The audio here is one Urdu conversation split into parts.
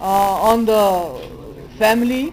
on the family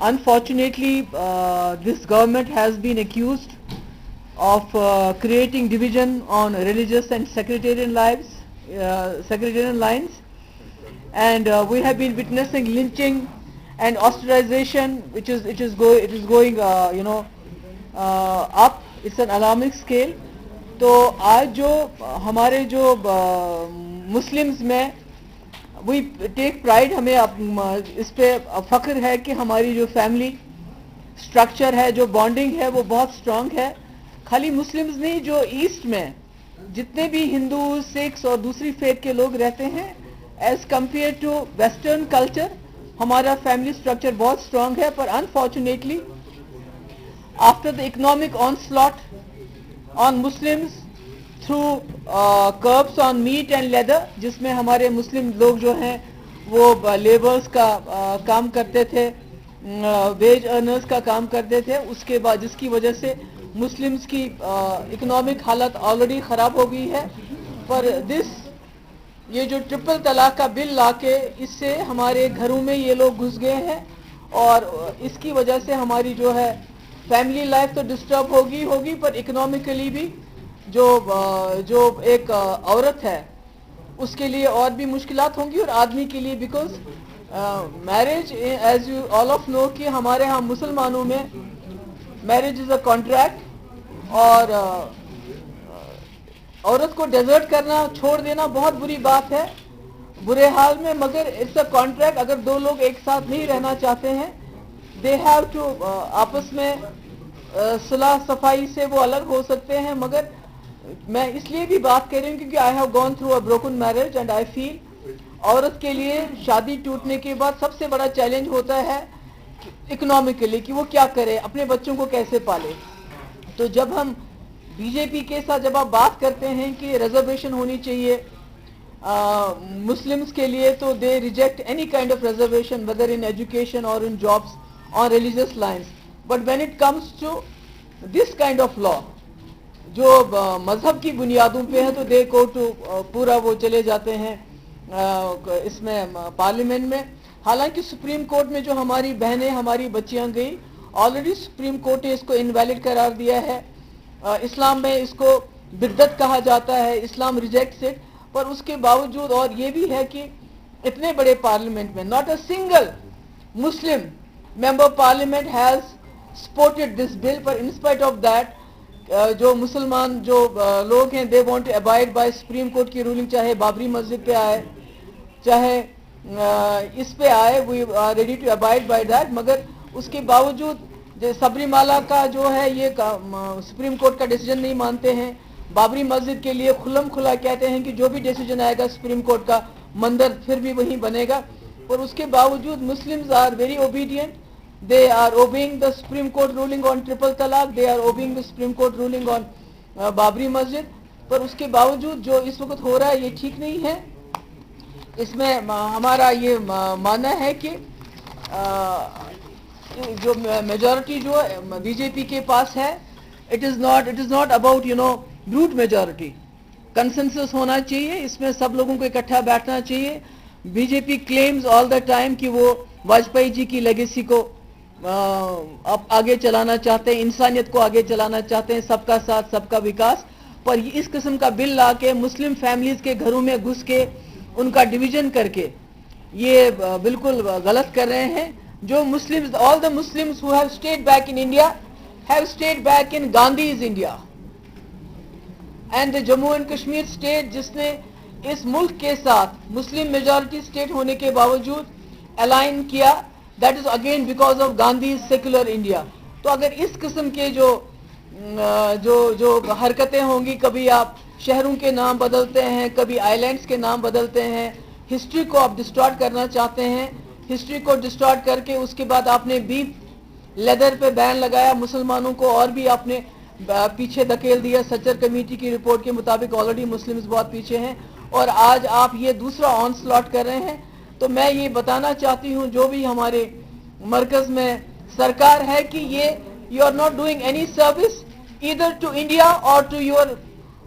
unfortunately this government has been accused of creating division on religious and sectarian lines, and we have been witnessing lynching and ostracization, which is going up. It's an alarming scale. تو آج جو ہمارے جو مسلمز میں وی ٹیک پرائڈ، ہمیں اس پہ فخر ہے کہ ہماری جو فیملی سٹرکچر ہے، جو بانڈنگ ہے، وہ بہت سٹرونگ ہے. خالی مسلمز نہیں، جو ایسٹ میں جتنے بھی ہندو، سکھس اور دوسری فیتھ کے لوگ رہتے ہیں، as compare to western culture ہمارا فیملی سٹرکچر بہت سٹرونگ ہے. پر unfortunately after the economic onslaught on Muslims through curbs on meat and leather، جس میں ہمارے مسلم لوگ جو ہیں وہ لیبرز کا کام کرتے تھے، ویج ارنرز کا کام کرتے تھے، اس کے بعد جس کی وجہ سے مسلمز کی اکنامک حالت آلریڈی خراب ہو گئی ہے. پر یہ جو ٹرپل طلاق کا بل لا کے اس سے ہمارے گھروں میں یہ لوگ گھس گئے ہیں، اور اس کی وجہ سے ہماری جو ہے فیملی لائف تو ڈسٹرب ہوگی، پر اکنامکلی بھی جو ایک عورت ہے اس کے لیے اور بھی مشکلات ہوں گی، اور آدمی کے لیے، because marriage as you all of know کہ ہمارے ہاں مسلمانوں میں میرج از اے کانٹریکٹ، اور عورت کو ڈیزرٹ کرنا، چھوڑ دینا بہت بری بات ہے، برے حال میں، مگر اٹس اے کانٹریکٹ. اگر دو لوگ ایک ساتھ نہیں رہنا چاہتے ہیں، دے ہیو ٹو آپس میں صلح صفائی سے وہ الگ ہو سکتے ہیں. مگر میں اس لیے بھی بات کر رہی ہوں کیونکہ I have gone through a broken marriage and I feel عورت کے لیے شادی ٹوٹنے کے بعد سب سے بڑا چیلنج ہوتا ہے اکنامکلی، کہ وہ کیا کرے، اپنے بچوں کو کیسے پالے. تو جب ہم بی جے پی کے ساتھ جب آپ بات کرتے ہیں کہ ریزرویشن ہونی چاہیے مسلمس کے لیے، تو they reject any kind of reservation whether in education اور in jobs on religious lines. But when it comes to this kind of law جو مذہب کی بنیادوں پہ ہے، تو دے کو ٹو پورا وہ چلے جاتے ہیں اس میں پارلیمنٹ میں. حالانکہ سپریم کورٹ میں جو ہماری بہنیں، ہماری بچیاں گئی، آلریڈی سپریم کورٹ نے اس کو انویلڈ قرار دیا ہے. اسلام میں اس کو بدعت کہا جاتا ہے، اسلام ریجیکٹس اٹ. پر اس کے باوجود اور یہ بھی ہے کہ اتنے بڑے پارلیمنٹ میں not a single Muslim member of parliament has supported this bill. But in spite of that جو مسلمان جو لوگ ہیں they want to abide by supreme court کی رولنگ، چاہے بابری مسجد پہ آئے، چاہے اس پہ آئے، we are ready to abide by that. مگر اس کے باوجود سبری مالا کا جو ہے یہ سپریم کورٹ کا ڈیسیجن نہیں مانتے ہیں. بابری مسجد کے لیے کھلم کھلا کہتے ہیں کہ جو بھی ڈیسیجن آئے گا سپریم کورٹ کا، مندر پھر بھی وہیں بنے گا. اور اس کے باوجود Muslims are very obedient. They are obeying the Supreme Court ruling on triple talaq. They are obeying the Supreme Court ruling on Babri Masjid. پر اس کے باوجود جو اس وقت ہو رہا ہے یہ ٹھیک نہیں ہے. اس میں ہمارا یہ ماننا ہے کہ جو میجورٹی جو بی جے پی کے پاس ہے، it is not about brute majority. Consensus ہونا چاہیے، اس میں سب لوگوں کو اکٹھا بیٹھنا چاہیے. B J P claims all the time کہ وہ واجپئی جی کی لیگیسی کو اب آگے چلانا چاہتے ہیں، انسانیت کو آگے چلانا چاہتے ہیں، سب کا ساتھ سب کا وکاس. پر اس قسم کا بل لا کے مسلم فیملیز کے گھروں میں گھس کے ان کا ڈویژن کر کے یہ بالکل غلط کر رہے ہیں. جو Muslims, all the Muslims who have stayed back in India have stayed back in Gandhi's India. And Jammu and Kashmir state جس نے اس ملک کے ساتھ مسلم میجورٹی اسٹیٹ ہونے کے باوجود الائن کیا، that is again because of Gandhi's secular India. تو اگر اس قسم کے جو حرکتیں ہوں گی، کبھی آپ شہروں کے نام بدلتے ہیں، کبھی آئی لینڈس کے نام بدلتے ہیں، ہسٹری کو آپ ڈسٹارٹ کرنا چاہتے ہیں، ہسٹری کو ڈسٹارٹ کر کے اس کے بعد آپ نے بیف لیدر پہ بین لگایا، مسلمانوں کو اور بھی آپ نے پیچھے دھکیل دیا. سچر کمیٹی کی رپورٹ کے مطابق آلریڈی مسلمز بہت پیچھے ہیں، اور آج آپ یہ دوسرا آن سلاٹ کر رہے ہیں. تو میں یہ بتانا چاہتی ہوں جو بھی ہمارے مرکز میں سرکار ہے کہ یہ you are not doing any service either to India اور to your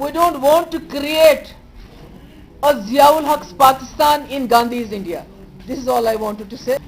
We don't want to create a Ziaul Haq's Pakistan in Gandhi's India. This is all I wanted to say.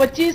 25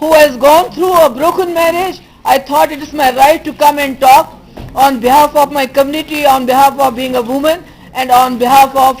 who has gone through a broken marriage, I thought it is my right to come and talk on behalf of my community, on behalf of being a woman and on behalf of